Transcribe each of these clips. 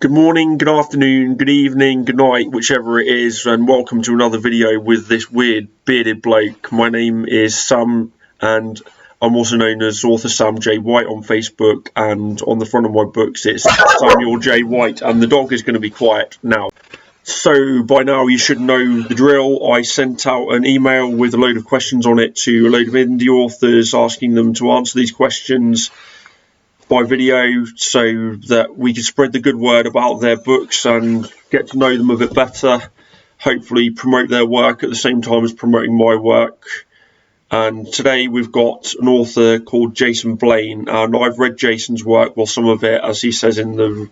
Good morning, good afternoon, good evening, good night, whichever it is, and welcome to another video with this weird bearded bloke. My name is Sam, and I'm also known as author Sam J. White on Facebook, and on the front of my books it's Samuel J. White, and the dog is going to be quiet now. So by now you should know the drill. I sent out an email with a load of questions on it to a load of indie authors, asking them to answer these questions by video so that we could spread the good word about their books and get to know them a bit better, hopefully promote their work at the same time as promoting my work. And today we've got an author called Jason Blayne, and I've read Jason's work, well, some of it, as he says in the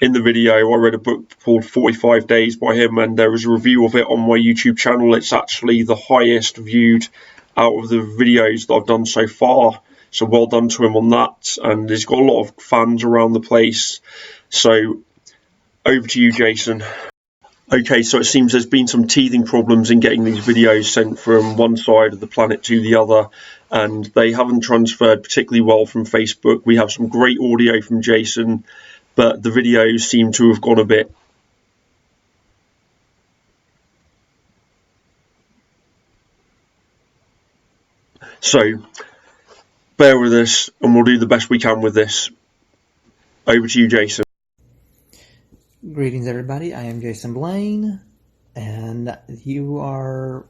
video. I read a book called 45 Days by him, and there is a review of it on my YouTube channel. It's actually the highest viewed out of the videos that I've done so far. So well done to him on that, and he's got a lot of fans around the place. So over to you, Jason. Okay, so it seems there's been some teething problems in getting these videos sent from one side of the planet to the other, and they haven't transferred particularly well from Facebook. We have some great audio from Jason, but the videos seem to have gone a bit so bear with us and we'll do the best we can with this. Over to you, Jason. Greetings, everybody. I am Jason Blayne, and you are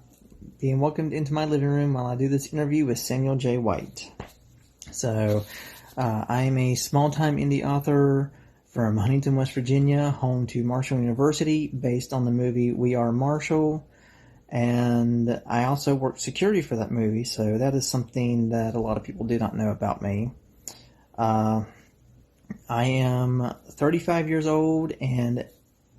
being welcomed into my living room while I do this interview with Samuel J. White. So, I am a small-time indie author from Huntington, West Virginia, home to Marshall University, based on the movie We Are Marshall. And I also worked security for that movie, so that is something that a lot of people do not know about me. I am 35 years old, and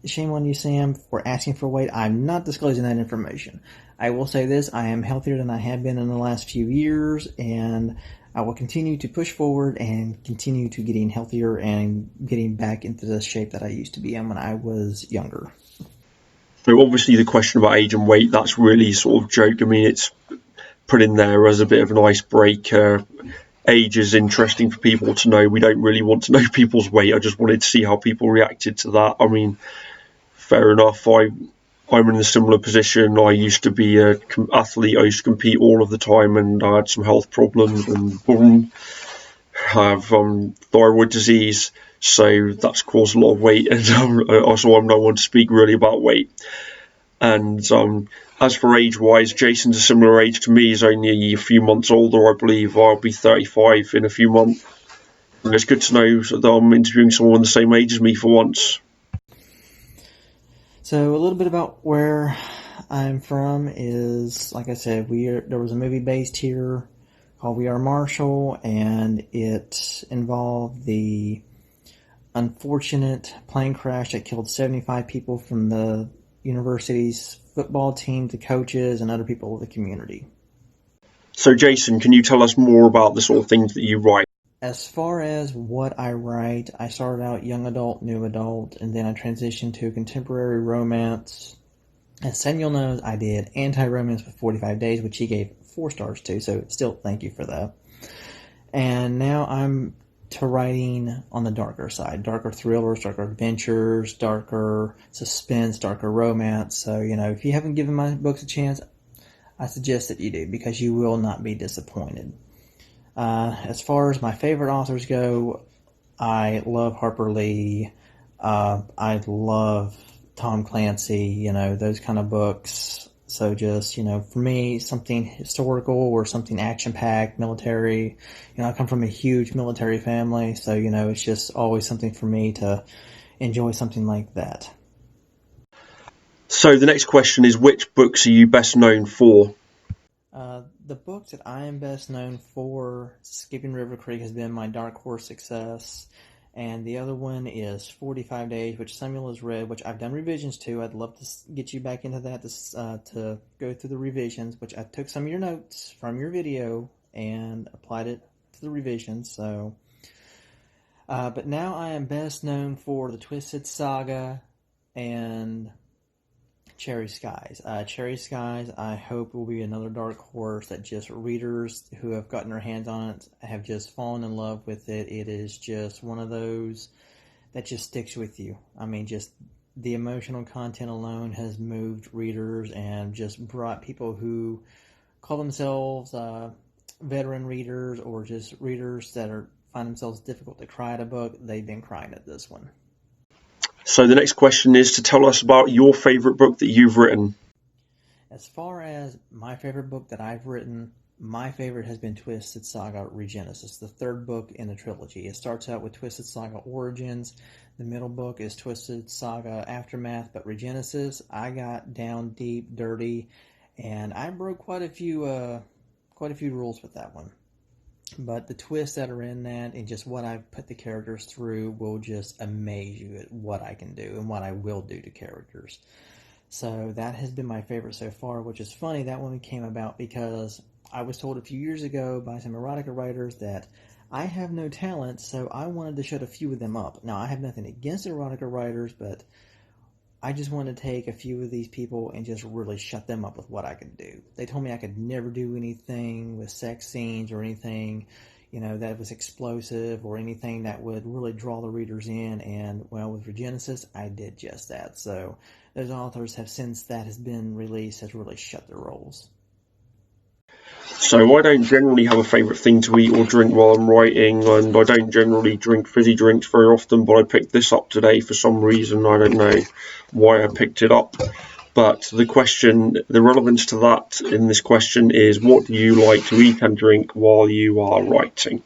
shame on you, Sam, for asking for weight. I'm not disclosing that information. I will say this: I am healthier than I have been in the last few years, and I will continue to push forward and continue to getting healthier and getting back into the shape that I used to be in when I was younger. So obviously the question about age and weight, that's really sort of joke. I mean, it's put in there as a bit of an icebreaker. Age is interesting for people to know. We don't really want to know people's weight. I just wanted to see how people reacted to that. I mean, fair enough. I'm in a similar position. I used to be an athlete. I used to compete all of the time, and I had some health problems and have thyroid disease. So that's caused a lot of weight, and also I'm no one to speak really about weight. And as for age-wise, Jason's a similar age to me. He's only a few months older, I believe. I'll be 35 in a few months. And it's good to know that I'm interviewing someone the same age as me for once. So a little bit about where I'm from is, like I said, there was a movie based here called We Are Marshall, and it involved the unfortunate plane crash that killed 75 people from the university's football team, the coaches, and other people of the community. So Jason, can you tell us more about the sort of things that you write? As far as what I write, I started out young adult, new adult, and then I transitioned to contemporary romance. As Samuel knows, I did anti-romance with 45 Days, which he gave 4 stars to, so still thank you for that. And now I'm to writing on the darker side, darker thrillers, darker adventures, darker suspense, darker romance. So, if you haven't given my books a chance, I suggest that you do, because you will not be disappointed. As far as my favorite authors go, I love Harper Lee. I love Tom Clancy, those kind of books. So just, for me, something historical or something action-packed, military. I come from a huge military family, so, it's just always something for me to enjoy something like that. So the next question is, which books are you best known for? The book that I am best known for, Skipping River Creek, has been my dark horse success. And the other one is 45 Days, which Samuel has read, which I've done revisions to. I'd love to get you back into that to go through the revisions, which I took some of your notes from your video and applied it to the revisions. So, but now I am best known for the Twisted Saga and Cherry Skies. Cherry Skies, I hope, will be another dark horse that just readers who have gotten their hands on it have just fallen in love with it. It is just one of those that just sticks with you. I mean, just the emotional content alone has moved readers and just brought people who call themselves veteran readers or just readers that find themselves difficult to cry at a book. They've been crying at this one. So the next question is to tell us about your favourite book that you've written. As far as my favorite book that I've written, my favorite has been Twisted Saga Regenesis, the third book in the trilogy. It starts out with Twisted Saga Origins. The middle book is Twisted Saga Aftermath, but Regenesis, I got down deep, dirty, and I broke quite a few rules with that one. But the twists that are in that and just what I've put the characters through will just amaze you at what I can do and what I will do to characters. So that has been my favorite so far, which is funny. That one came about because I was told a few years ago by some erotica writers that I have no talent, so I wanted to shut a few of them up. Now, I have nothing against erotica writers, but I just wanted to take a few of these people and just really shut them up with what I could do. They told me I could never do anything with sex scenes or anything, that was explosive or anything that would really draw the readers in. And, well, with Regenesis, I did just that. So those authors have, since that has been released, has really shut their roles. So I don't generally have a favourite thing to eat or drink while I'm writing, and I don't generally drink fizzy drinks very often, but I picked this up today for some reason. I don't know why I picked it up. But the relevance to that in this question is, what do you like to eat and drink while you are writing?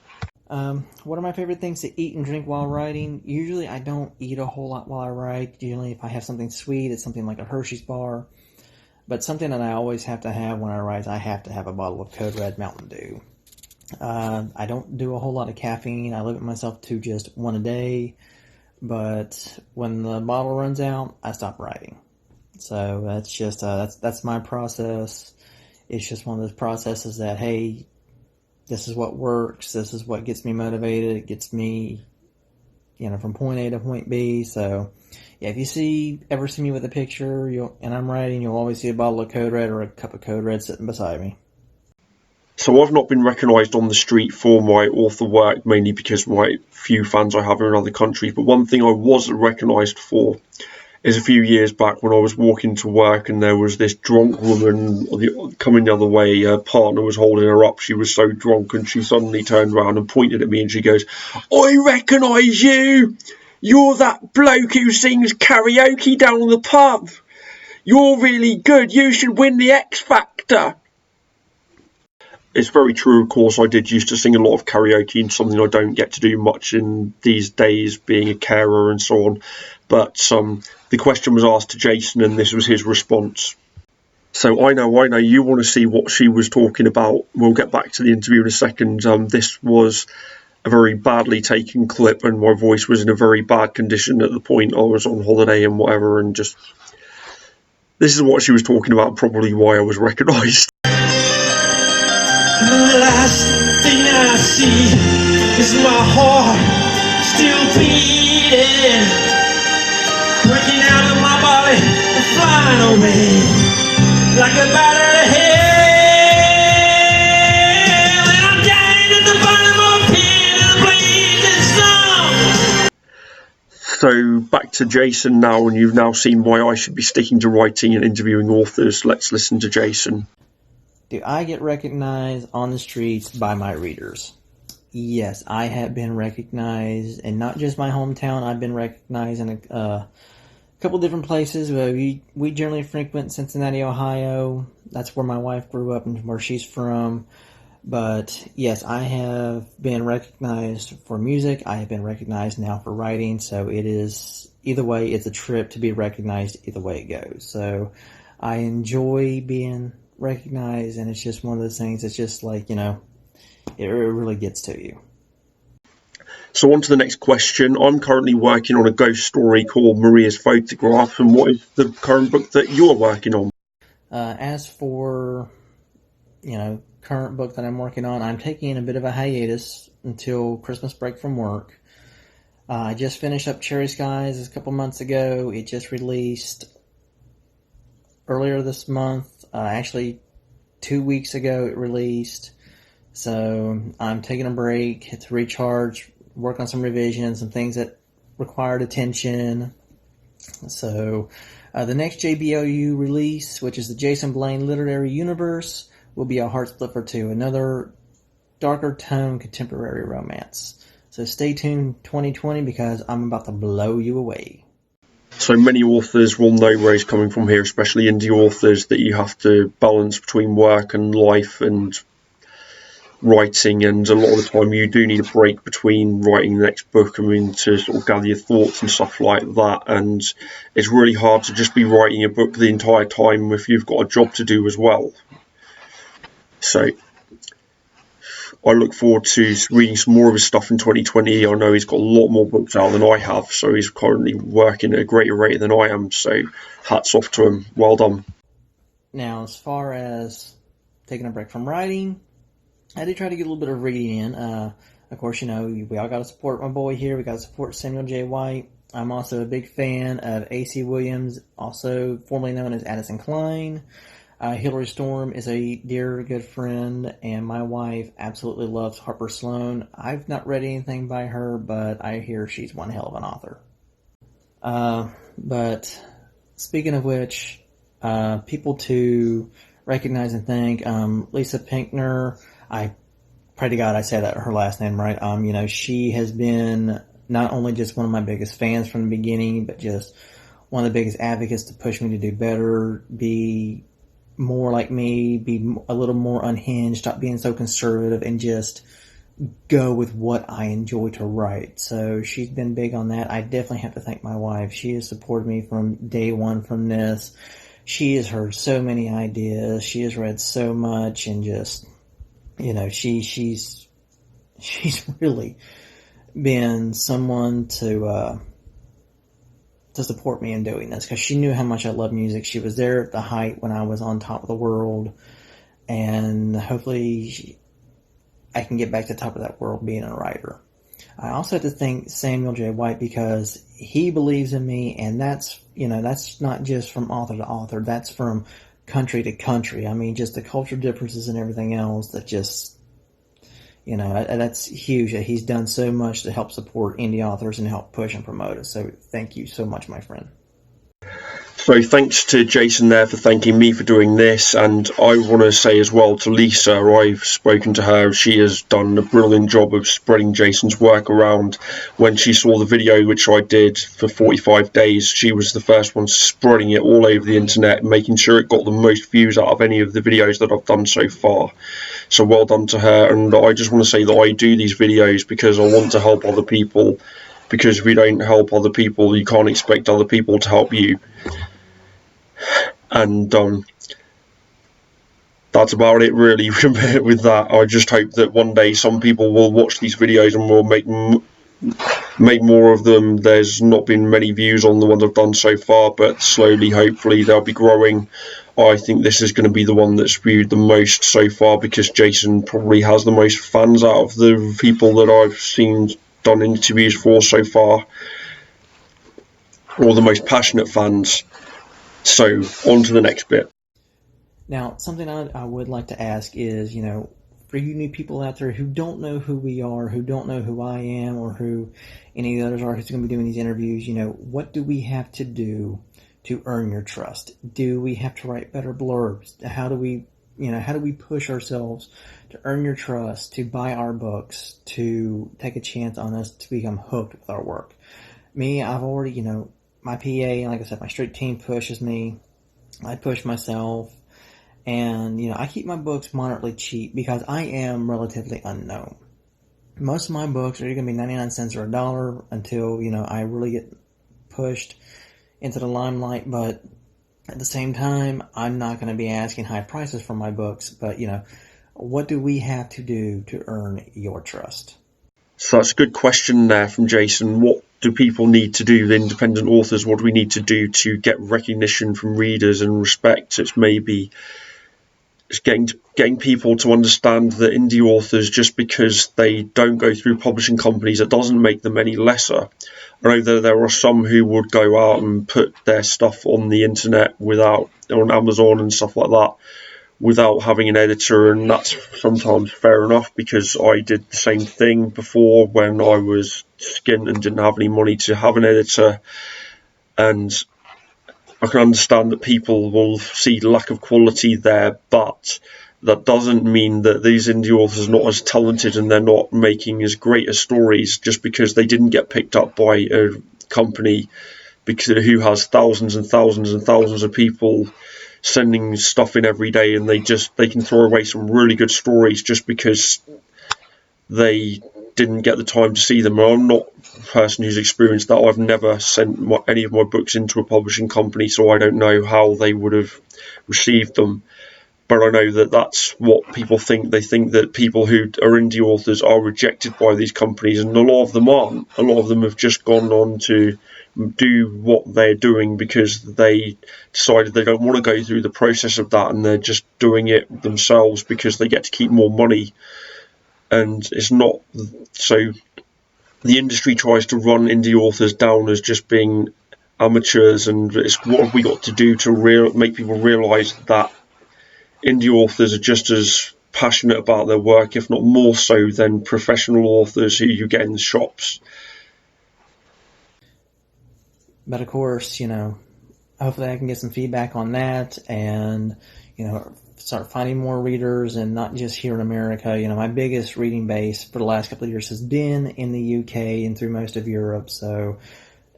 What are my favorite things to eat and drink while writing? Usually I don't eat a whole lot while I write. Usually if I have something sweet, it's something like a Hershey's bar. But something that I always have to have when I write, I have to have a bottle of Code Red Mountain Dew. I don't do a whole lot of caffeine. I limit myself to just one a day. But when the bottle runs out, I stop writing. So that's just that's my process. It's just one of those processes that, hey, this is what works. This is what gets me motivated. It gets me, from point A to point B. So, yeah, if you ever see me with a picture and I'm writing, you'll always see a bottle of Code Red or a cup of Code Red sitting beside me. So I've not been recognised on the street for my author work, mainly because my few fans I have are in other countries. But one thing I was recognised for is a few years back when I was walking to work and there was this drunk woman coming the other way. Her partner was holding her up. She was so drunk and she suddenly turned around and pointed at me and she goes, "I recognise you! You're that bloke who sings karaoke down the pub. You're really good. You should win the X Factor." It's very true, of course. I did used to sing a lot of karaoke, and something I don't get to do much in these days, being a carer and so on. But the question was asked to Jason, and this was his response. So I know, you want to see what she was talking about. We'll get back to the interview in a second. This was a very badly taken clip, and my voice was in a very bad condition at the point. I was on holiday and whatever, and just this is what she was talking about, probably why I was recognised. The last thing I see is my heart still beating, breaking out of my body and flying away like a bat out of hell. And I'm dying at the bottom of a pit of blazing sun. So back to Jason now, and you've now seen why I should be sticking to writing and interviewing authors. Let's listen to Jason. Do I get recognized on the streets by my readers? Yes, I have been recognized, and not just my hometown. I've been recognized in a couple different places. We generally frequent Cincinnati, Ohio. That's where my wife grew up and where she's from. But yes, I have been recognized for music. I have been recognized now for writing. So it is, either way, it's a trip to be recognized either way it goes. So I enjoy being recognized, and it's just one of those things. It's just like, it really gets to you. So on to the next question. I'm currently working on a ghost story called Maria's Photograph, and what is the current book that you're working on? As for, current book that I'm working on, I'm taking a bit of a hiatus until Christmas break from work. I just finished up Cherry Skies a couple months ago. It just released earlier this month. Actually, 2 weeks ago it released. So I'm taking a break to recharge, work on some revisions, some things that required attention. So the next JBLU release, which is the Jason Blayne Literary Universe, will be a heart spliffer too, another darker tone contemporary romance. So stay tuned 2020 because I'm about to blow you away. So many authors will know where he's coming from here, especially indie authors, that you have to balance between work and life and writing, and a lot of the time you do need a break between writing the next book, to sort of gather your thoughts and stuff like that, and it's really hard to just be writing a book the entire time if you've got a job to do as well. So I look forward to reading some more of his stuff in 2020. I know he's got a lot more books out than I have, so he's currently working at a greater rate than I am, so hats off to him. Well done. Now, as far as taking a break from writing, I did try to get a little bit of reading in. Of course, we all got to support my boy here. We got to support Samuel J. White. I'm also a big fan of A.C. Williams, also formerly known as Addison Klein. Hillary Storm is a dear, good friend, and my wife absolutely loves Harper Sloan. I've not read anything by her, but I hear she's one hell of an author. But speaking of which, people to recognize and thank, Lisa Pinkner. I pray to God I said her last name right. She has been not only just one of my biggest fans from the beginning, but just one of the biggest advocates to push me to do better, be more like me, be a little more unhinged, stop being so conservative, and just go with what I enjoy to write. So she's been big on that. I definitely have to thank my wife. She has supported me from day one from this. She has heard so many ideas. She has read so much, and just, she's really been someone to support me in doing this, because she knew how much I love music. She was there at the height when I was on top of the world, and hopefully I can get back to the top of that world being a writer. I also have to thank Samuel J. White, because he believes in me, and that's not just from author to author, that's from country to country. I mean, just the culture differences and everything else that just, that's huge. He's done so much to help support indie authors and help push and promote us. So thank you so much, my friend. So thanks to Jason there for thanking me for doing this, and I want to say as well to Lisa, I've spoken to her. She has done a brilliant job of spreading Jason's work around. When she saw the video which I did for 45 days, she was the first one spreading it all over the internet, making sure it got the most views out of any of the videos that I've done so far. So well done to her, and I just want to say that I do these videos because I want to help other people, because if we don't help other people, you can't expect other people to help you. And that's about it really with that. I just hope that one day some people will watch these videos and will make more of them. There's not been many views on the ones I've done so far, but slowly, hopefully, they'll be growing. I think this is going to be the one that's viewed the most so far, because Jason probably has the most fans out of the people that I've seen done interviews for so far, or the most passionate fans. So on to the next bit. Now, something I would like to ask is, for you new people out there who don't know who we are, who don't know who I am, or who any of the others are who's going to be doing these interviews, what do we have to do to earn your trust? Do we have to write better blurbs? How do we push ourselves to earn your trust, to buy our books, to take a chance on us, to become hooked with our work? Me, I've already, my PA, like I said, my street team pushes me. I push myself. And, I keep my books moderately cheap because I am relatively unknown. Most of my books are either going to be 99 cents or $1 until, I really get pushed into the limelight. But at the same time, I'm not going to be asking high prices for my books. But, what do we have to do to earn your trust? So that's a good question there from Jason. What do people need to do, the independent authors? What do we need to do to get recognition from readers and respect? It's getting people to understand that indie authors, just because they don't go through publishing companies, it doesn't make them any lesser. I know that there are some who would go out and put their stuff on the internet on Amazon and stuff like that, without having an editor, and that's sometimes fair enough, because I did the same thing before when I was skint and didn't have any money to have an editor. And I can understand that people will see lack of quality there, but that doesn't mean that these indie authors are not as talented and they're not making as great as stories just because they didn't get picked up by a company who has thousands and thousands and thousands of people sending stuff in every day, and they can throw away some really good stories just because they didn't get the time to see them. I'm not a person who's experienced that. I've never sent any of my books into a publishing company, so I don't know how they would have received them. But I know that that's what people think. They think that people who are indie authors are rejected by these companies, and a lot of them aren't. A lot of them have just gone on to do what they're doing because they decided they don't want to go through the process of that, and they're just doing it themselves because they get to keep more money. And it's not so. The industry tries to run indie authors down as just being amateurs, and it's what have we got to do to make people realise that indie authors are just as passionate about their work, if not more so, than professional authors who you get in the shops. But of course, hopefully I can get some feedback on that and, start finding more readers, and not just here in America. My biggest reading base for the last couple of years has been in the UK and through most of Europe. So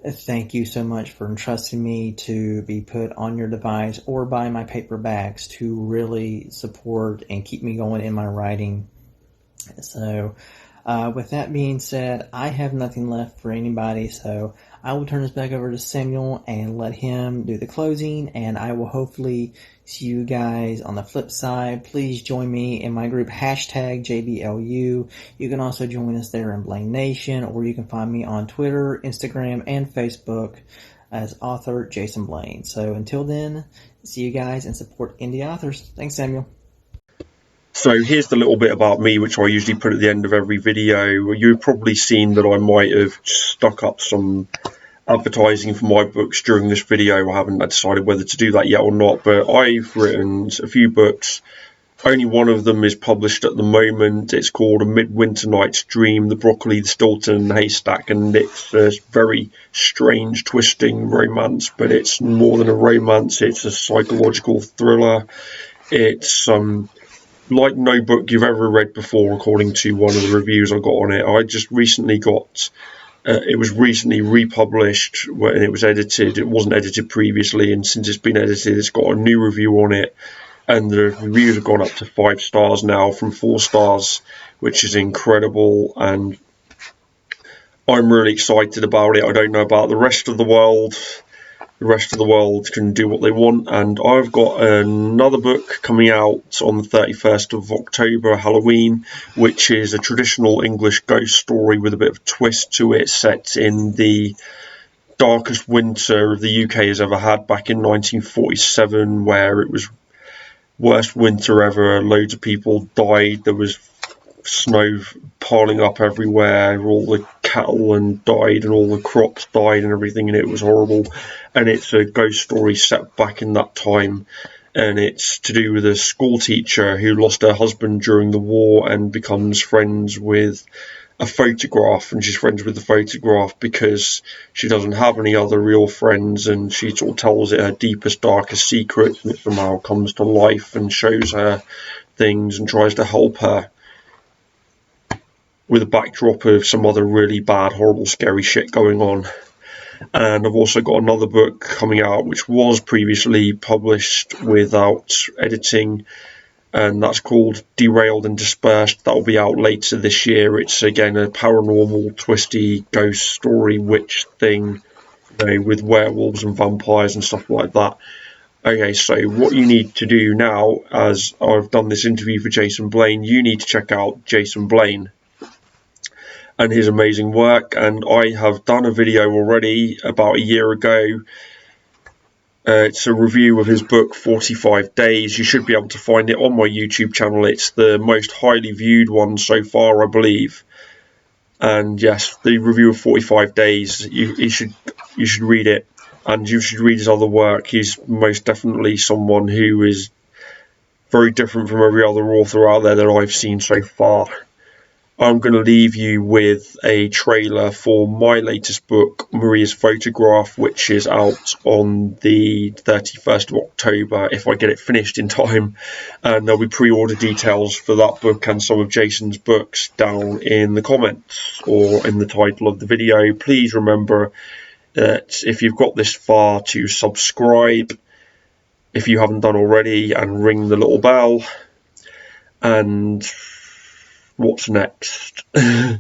thank you so much for entrusting me to be put on your device or buy my paperbacks to really support and keep me going in my writing. So with that being said, I have nothing left for anybody, so I will turn this back over to Samuel and let him do the closing, and I will hopefully see you guys on the flip side. Please join me in my group, #JBLU. You can also join us there in Blayne Nation, or you can find me on Twitter, Instagram, and Facebook as author Jason Blayne. So until then, see you guys and support indie authors. Thanks, Samuel. So here's the little bit about me, which I usually put at the end of every video. You've probably seen that I might have stuck up some advertising for my books during this video. I haven't decided whether to do that yet or not, but I've written a few books. Only one of them is published at the moment. It's called A Midwinter Night's Dream, The Broccoli, the Stilton and the Haystack, and it's a very strange, twisting romance, but it's more than a romance. It's a psychological thriller. It's like no book you've ever read before, according to one of the reviews I got on it. I just recently got it was recently republished when it was edited. It wasn't edited previously, and since it's been edited, it's got a new review on it, and the reviews have gone up to 5 stars now from 4 stars, which is incredible, and I'm really excited about it. I don't know about the rest of the world. The rest of the world can do what they want, and I've got another book coming out on the 31st of October, Halloween, which is a traditional English ghost story with a bit of a twist to it, set in the darkest winter the UK has ever had, back in 1947, where it was worst winter ever. Loads of people died. There was snow piling up everywhere. All the cattle and died, and all the crops died and everything, and it was horrible. And it's a ghost story set back in that time, and it's to do with a school teacher who lost her husband during the war and becomes friends with a photograph, and she's friends with the photograph because she doesn't have any other real friends, and she sort of tells it her deepest, darkest secrets, and it somehow comes to life and shows her things and tries to help her, with a backdrop of some other really bad, horrible, scary shit going on. And I've also got another book coming out which was previously published without editing, and that's called Derailed and Dispersed. That will be out later this year. It's again a paranormal, twisty ghost story, witch thing, with werewolves and vampires and stuff like that. Okay, so what you need to do now, as I've done this interview for Jason Blayne, you need to check out Jason Blayne and his amazing work. And I have done a video already about a year ago. It's a review of his book 45 Days. You should be able to find it on my YouTube channel. It's the most highly viewed one so far, I believe. And yes, the review of 45 Days, you should read it, and you should read his other work. He's most definitely someone who is very different from every other author out there that I've seen so far. I'm going to leave you with a trailer for my latest book, Maria's Photograph, which is out on the 31st of October if I get it finished in time. And there'll be pre-order details for that book and some of Jason's books down in the comments or in the title of the video. Please remember that if you've got this far, to subscribe if you haven't done already and ring the little bell. And what's next? Well,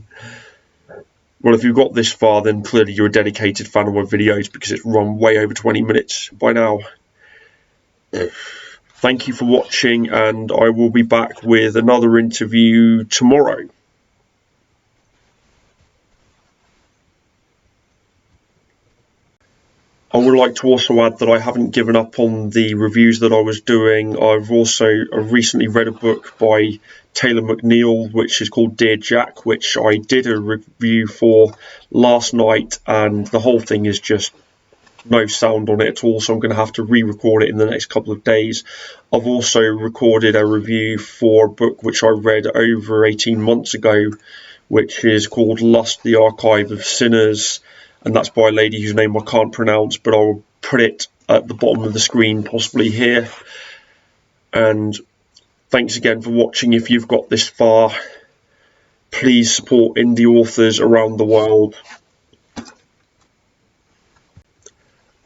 if you've got this far, then clearly you're a dedicated fan of my videos because it's run way over 20 minutes by now. Thank you for watching, and I will be back with another interview tomorrow. I would like to also add that I haven't given up on the reviews that I was doing. I've recently read a book by Taylor McNeil, which is called Dear Jack, which I did a review for last night, and the whole thing is just no sound on it at all, so I'm going to have to re-record it in the next couple of days. I've also recorded a review for a book which I read over 18 months ago, which is called Lust, the Archive of Sinners, and that's by a lady whose name I can't pronounce, but I'll put it at the bottom of the screen, possibly here. And thanks again for watching. If you've got this far, please support indie authors around the world.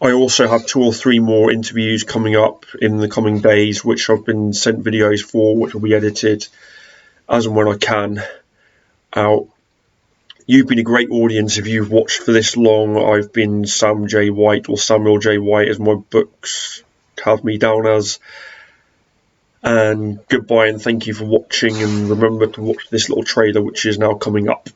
I also have 2 or 3 more interviews coming up in the coming days, which I've been sent videos for, which will be edited as and when I can out. You've been a great audience if you've watched for this long. I've been Sam J. White, or Samuel J. White as my books have me down as. And goodbye and thank you for watching, and remember to watch this little trailer which is now coming up.